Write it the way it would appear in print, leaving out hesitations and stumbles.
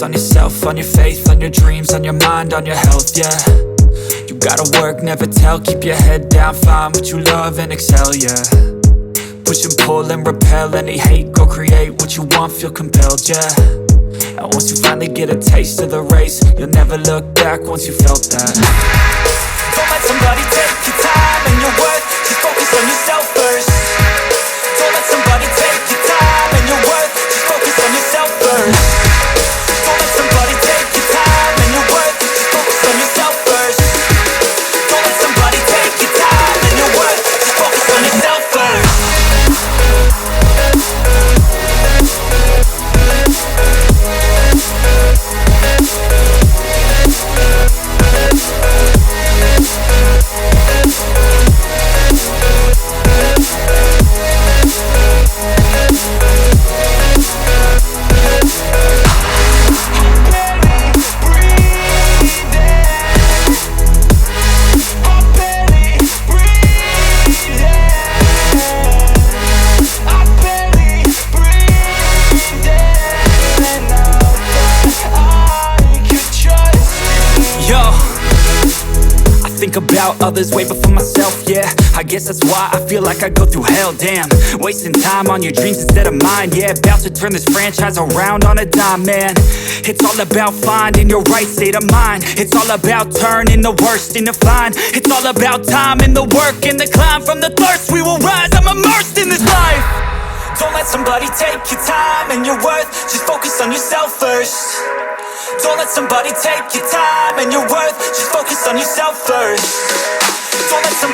focus on yourself, on your faith, on your dreams, on your mind, on your health, yeah. You gotta work, never tell, keep your head down, find what you love and excel, yeah. Push and pull and repel any hate, go create what you want, feel compelled, yeah. And once you finally get a taste of the race, you'll never look back once you felt that. Don't let somebody take your time and your worth, just focus on yourself first. Don't let somebody take your time and your worth, just focus on yourself first. Don't let somebody take your time and your worth, just focus on yourself first. Don't let somebody take your time and your worth, just focus on yourself first. Think about others way before myself, yeah. I guess that's why I feel like I go through hell, damn. Wasting time on your dreams instead of mine, yeah. About to turn this franchise around on a dime, man. It's all about finding your right state of mind. It's all about turning the worst into fine. It's all about time and the work and the climb. From the thirst we will rise, I'm immersed in this life. Don't let somebody take your time and your worth, just focus on yourself first. Don't let somebody take your time and your worth, just focus on yourself first. Don't let somebody